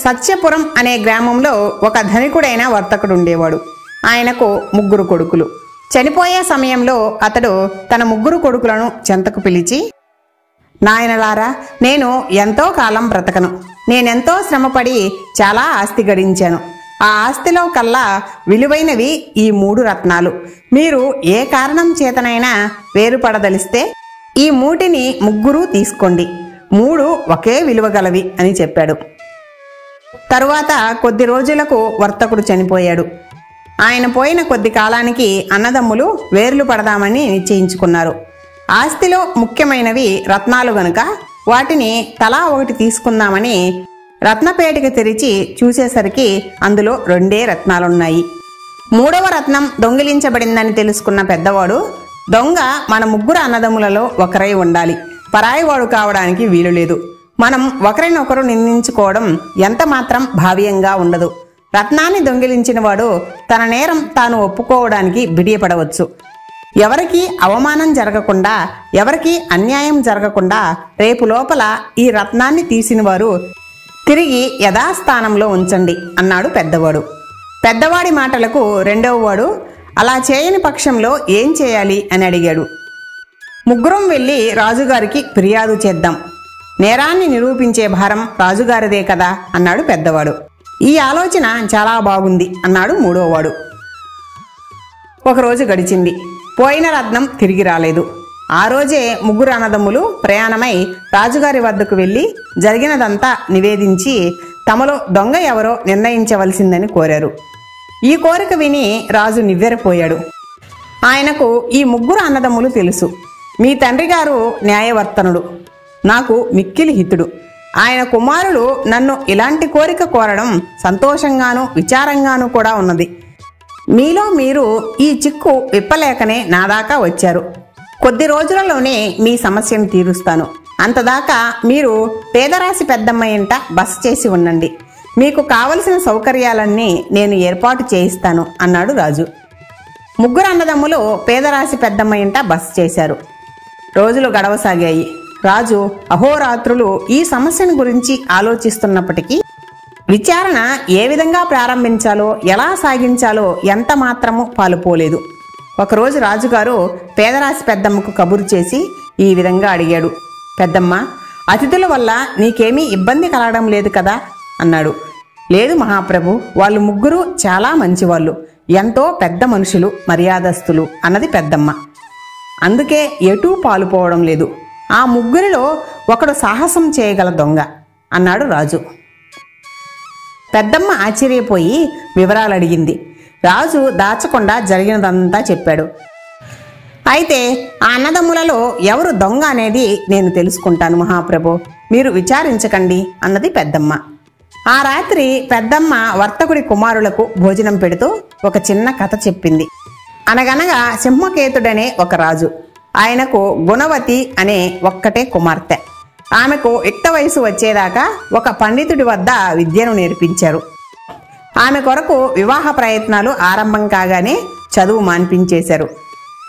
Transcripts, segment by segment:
సత్యపురం అనే గ్రామంలో ఒక ధనికుడైన వర్తకుడు ఉండేవాడు. ఆయనకు 3 కొడుకులు. చనిపోయే సమయంలో అతడు తన 3 కొడుకులను చెంతకు పిలిచి, నాయనలారా, నేను ఎంతో కాలం బ్రతకను. నేనెంతో శ్రమపడి చాలా ఆస్తి గడించాను. ఆ ఆస్తిలో కల్లా విలువైనవి ఈ 3 రత్నాలు. మీరు ఏ కారణం చేతనైనా వేరుపడదలిస్తే ఈ 3ని 3 తీసుకోండి. 3 ఒకే విలువగలవి అని చెప్పాడు. తరువాత కొద్ది రోజులకు వర్తకుడు చనిపోయాడు. ఆయన పోయిన కొద్ది కాలానికి అన్నదమ్ములు వేర్లు పడదామని నిశ్చయించుకున్నారు. ఆస్తిలో ముఖ్యమైనవి రత్నాలు గనుక వాటిని తలా ఒకటి తీసుకుందామని రత్నపేటిక తెరిచి చూసేసరికి అందులో 2 రత్నాలున్నాయి. 3వ రత్నం దొంగిలించబడిందని తెలుసుకున్న పెద్దవాడు, దొంగ మన 3 అన్నదమ్ములలో ఒకరై ఉండాలి, పరాయివాడు కావడానికి వీలు లేదు. మనం ఒకరినొకరు నిందించుకోవడం ఎంత మాత్రం భావ్యంగా ఉండదు. రత్నాన్ని దొంగిలించిన వాడు తన నేరం తాను ఒప్పుకోవడానికి బిడియపడవచ్చు. ఎవరికి అవమానం జరగకుండా, ఎవరికి అన్యాయం జరగకుండా రేపు లోపల ఈ రత్నాన్ని తీసిన వారు తిరిగి యథాస్థానంలో ఉంచండి అన్నాడు పెద్దవాడు. పెద్దవాడి మాటలకు రెండవ వాడు, అలా చేయని పక్షంలో ఏం చేయాలి అని అడిగాడు. 3 వెళ్ళి రాజుగారికి ఫిర్యాదు చేద్దాం. నేరాన్ని నిరూపించే భారం రాజుగారిదే కదా అన్నాడు పెద్దవాడు. ఈ ఆలోచన చాలా బాగుంది అన్నాడు 3వవాడు. ఒకరోజు గడిచింది. పోయిన రత్నం తిరిగి రాలేదు. ఆ రోజే 3 అన్నదమ్ములు ప్రయాణమై రాజుగారి వద్దకు వెళ్ళి జరిగినదంతా నివేదించి తమలో దొంగ ఎవరో నిర్ణయించవలసిందని కోరారు. ఈ కోరిక విని రాజు నివ్వెరపోయాడు. ఆయనకు ఈ 3 అన్నదమ్ములు తెలుసు. మీ తండ్రి గారు న్యాయవర్తనుడు, నాకు మిక్కిలి హితుడు. ఆయన కుమారులు నన్ను ఇలాంటి కోరిక కోరడం సంతోషంగాను విచారంగాను కూడా ఉన్నది. మీలో మీరు ఈ చిక్కు విప్పలేకనే నా దాకా వచ్చారు. కొద్ది రోజులలోనే మీ సమస్యను తీరుస్తాను. అంతదాకా మీరు పేదరాశి పెద్దమ్మ ఇంట బస చేసి ఉండండి. మీకు కావలసిన సౌకర్యాలన్నీ నేను ఏర్పాటు చేయిస్తాను అన్నాడు రాజు. 3 అన్నదమ్ములు పేదరాశి పెద్దమ్మ ఇంట బస చేశారు. రోజులు గడవసాగాయి. రాజు అహోరాత్రులు ఈ సమస్యను గురించి ఆలోచిస్తున్నప్పటికీ విచారణ ఏ విధంగా ప్రారంభించాలో, ఎలా సాగించాలో ఎంత మాత్రము పాలుపోలేదు. ఒకరోజు రాజుగారు పేదరాశి పెద్దమ్మకు కబురు చేసి ఈ విధంగా అడిగాడు. పెద్దమ్మ, అతిథుల వల్ల నీకేమీ ఇబ్బంది కలగడం లేదు కదా అన్నాడు. లేదు మహాప్రభు, వాళ్ళు 3 చాలా మంచివాళ్ళు, ఎంతో పెద్ద మనుషులు, మర్యాదస్తులు అన్నది పెద్దమ్మ. అందుకే ఎటూ పాలుపోవడం లేదు. ఆ 3లో ఒకడు సాహసం చేయగల దొంగ అన్నాడు రాజు. పెద్దమ్మ ఆశ్చర్యపోయి వివరాలు అడిగింది. రాజు దాచకుండా జరిగినదంతా చెప్పాడు. అయితే ఆ అన్నదమ్ములలో ఎవరు దొంగ అనేది నేను తెలుసుకుంటాను మహాప్రభు, మీరు విచారించకండి అన్నది పెద్దమ్మ. ఆ రాత్రి పెద్దమ్మ వర్తకుడి కుమారులకు భోజనం పెడుతూ ఒక చిన్న కథ చెప్పింది. అనగనగా సింహకేతుడనే ఒక రాజు. ఆయనకు గుణవతి అనే ఒక్కటే కుమార్తె. ఆమెకు యుక్త వయసు వచ్చేదాకా ఒక పండితుడి వద్ద విద్యను నేర్పించారు. ఆమె కొరకు వివాహ ప్రయత్నాలు ఆరంభం కాగానే చదువు మాన్పించేశారు.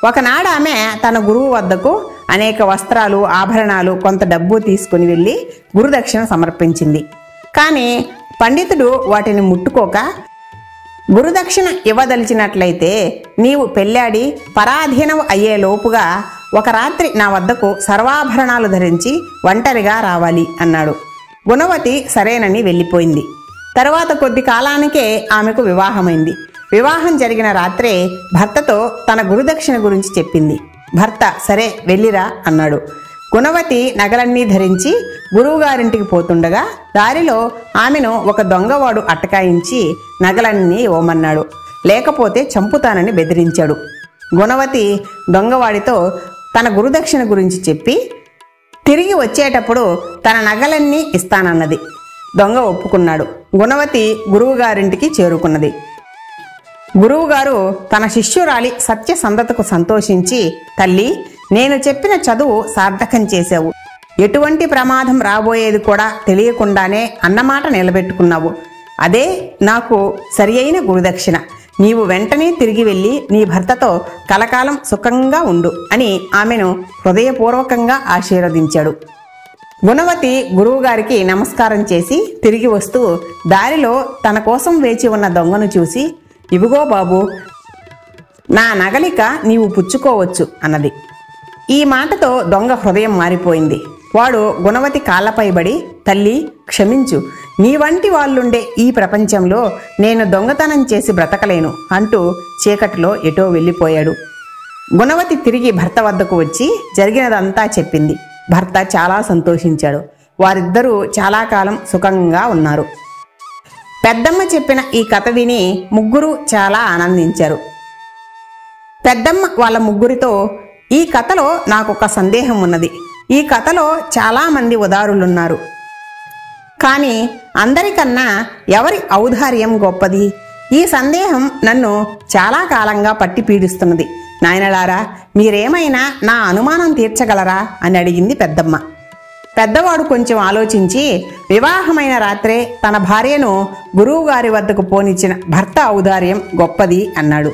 ఒకనాడు ఆమె తన గురువు వద్దకు అనేక వస్త్రాలు, ఆభరణాలు, కొంత డబ్బు తీసుకుని వెళ్ళి గురుదక్షిణ సమర్పించింది. కానీ పండితుడు వాటిని ముట్టుకోక, గురుదక్షిణ ఇవ్వదలిచినట్లయితే నీవు పెళ్ళాడి పరాధీనం అయ్యే లోపుగా ఒక రాత్రి నా వద్దకు సర్వాభరణాలు ధరించి ఒంటరిగా రావాలి అన్నాడు. గుణవతి సరేనని వెళ్ళిపోయింది. తరువాత కొద్ది కాలానికే ఆమెకు వివాహమైంది. వివాహం జరిగిన రాత్రే భర్తతో తన గురుదక్షిణ గురించి చెప్పింది. భర్త సరే వెళ్ళిరా అన్నాడు. గుణవతి నగలన్నీ ధరించి గురువుగారింటికి పోతుండగా దారిలో ఆమెను ఒక దొంగవాడు అటకాయించి నగలన్నీ ఇవ్వమన్నాడు. లేకపోతే చంపుతానని బెదిరించాడు. గుణవతి దొంగవాడితో తన గురుదక్షిణ గురించి చెప్పి తిరిగి వచ్చేటప్పుడు తన నగలన్నీ ఇస్తానన్నది. దొంగ ఒప్పుకున్నాడు. గుణవతి గురువుగారింటికి చేరుకున్నది. గురువుగారు తన శిష్యురాలి సత్యసంధతకు సంతోషించి, తల్లి, నేను చెప్పిన చదువు సార్థకం చేశావు. ఎటువంటి ప్రమాదం రాబోయేది కూడా తెలియకుండానే అన్నమాట నిలబెట్టుకున్నావు. అదే నాకు సరి అయిన గురుదక్షిణ. నీవు వెంటనే తిరిగి వెళ్ళి నీ భర్తతో కలకాలం సుఖంగా ఉండు అని ఆమెను హృదయపూర్వకంగా ఆశీర్వదించాడు. గుణవతి గురువుగారికి నమస్కారం చేసి తిరిగి వస్తూ దారిలో తన కోసం వేచి ఉన్న దొంగను చూసి, ఇవిగో బాబు, నా నగలిక నీవు పుచ్చుకోవచ్చు అన్నది. ఈ మాటతో దొంగ హృదయం మారిపోయింది. వాడు గుణవతి కాళ్ళపై పడి, తల్లి క్షమించు, నీ వంటి వాళ్ళుండే ఈ ప్రపంచంలో నేను దొంగతనం చేసి బ్రతకలేను అంటూ చీకటిలో ఎటో వెళ్ళిపోయాడు. గుణవతి తిరిగి భర్త వద్దకు వచ్చి జరిగినదంతా చెప్పింది. భర్త చాలా సంతోషించాడు. వారిద్దరూ చాలా కాలం సుఖంగా ఉన్నారు. పెద్దమ్మ చెప్పిన ఈ కథ విని ముగ్గురు చాలా ఆనందించారు. పెద్దమ్మ వాళ్ళ ముగ్గురితో, ఈ కథలో నాకొక సందేహం ఉన్నది. ఈ కథలో చాలామంది ఉదారులున్నారు, కానీ అందరికన్నా ఎవరి ఔదార్యం గొప్పది? ఈ సందేహం నన్ను చాలా కాలంగా పట్టి పీడిస్తున్నది. నాయనలారా, మీరేమైనా నా అనుమానం తీర్చగలరా అని అడిగింది పెద్దమ్మ. పెద్దవాడు కొంచెం ఆలోచించి, వివాహమైన రాత్రే తన భార్యను గురువుగారి వద్దకు పోనిచ్చిన భర్త ఔదార్యం గొప్పది అన్నాడు.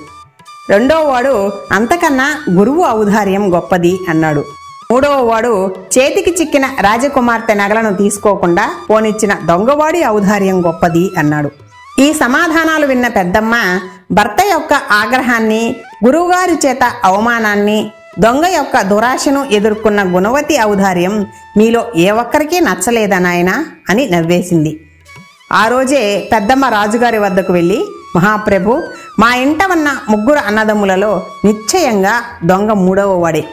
రెండోవాడు, అంతకన్నా గురువు ఔదార్యం గొప్పది అన్నాడు. మూడవవాడు, చేతికి చిక్కిన రాజకుమార్తె నగలను తీసుకోకుండా పోనిచ్చిన దొంగవాడి ఔదార్యం గొప్పది అన్నాడు. ఈ సమాధానాలు విన్న పెద్దమ్మ భర్త యొక్క ఆగ్రహాన్ని, గురువుగారి చేత అవమానాన్ని, దొంగ యొక్క దురాశను ఎదుర్కొన్న గుణవతి ఔదార్యం మీలో ఏ ఒక్కరికీ నచ్చలేదా నాయనా అని నవ్వేసింది. ఆ రోజే పెద్దమ్మ రాజుగారి వద్దకు వెళ్ళి, మహాప్రభు, మా ఇంట ఉన్న ముగ్గురు అన్నదమ్ములలో నిశ్చయంగా దొంగ మూడవ వాడే.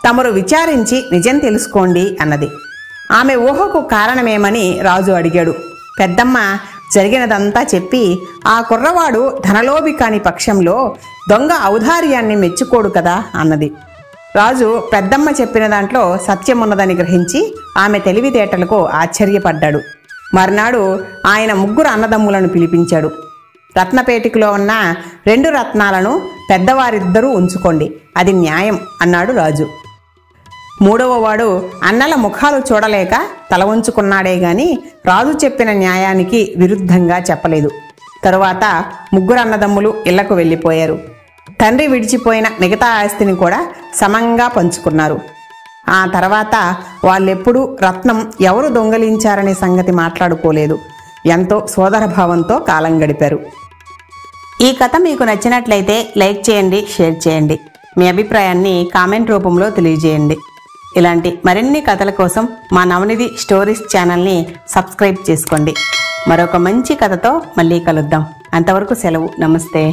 తమరు విచారించి నిజం తెలుసుకోండి అన్నది. ఆమె ఊహకు కారణమేమని రాజు అడిగాడు. పెద్దమ్మ జరిగినదంతా చెప్పి, ఆ కుర్రవాడు ధనలోభి కాని పక్షంలో దొంగ ఔదార్యాన్ని మెచ్చుకోడు కదా అన్నది. రాజు పెద్దమ్మ చెప్పిన దాంట్లో సత్యమున్నదని గ్రహించి ఆమె తెలివితేటలకు ఆశ్చర్యపడ్డాడు. మర్నాడు ఆయన ముగ్గురు అన్నదమ్ములను పిలిపించాడు. రత్నపేటికలో ఉన్న 2 రత్నాలను పెద్దవారిద్దరూ ఉంచుకోండి, అది న్యాయం అన్నాడు రాజు. మూడవవాడు అన్నల ముఖాలు చూడలేక తల వంచుకున్నాడే గాని రాజు చెప్పిన న్యాయానికి విరుద్ధంగా చెప్పలేదు. తరువాత ముగ్గురు అన్నదమ్ములు ఇళ్లకు వెళ్ళిపోయారు. తండ్రి విడిచిపోయిన మిగతా ఆస్తిని కూడా సమంగా పంచుకున్నారు. ఆ తర్వాత వాళ్ళెప్పుడూ రత్నం ఎవరు దొంగలించారనే సంగతి మాట్లాడుకోలేదు. ఎంతో సోదరభావంతో కాలం గడిపారు. ఈ కథ మీకు నచ్చినట్లయితే లైక్ చేయండి, షేర్ చేయండి. మీ అభిప్రాయాన్ని కామెంట్ రూపంలో తెలియజేయండి. ఇలాంటి మరిన్ని కథల కోసం మా నవనిధి స్టోరీస్ ఛానల్ని సబ్స్క్రైబ్ చేసుకోండి. మరొక మంచి కథతో మళ్ళీ కలుద్దాం. అంతవరకు సెలవు. నమస్తే.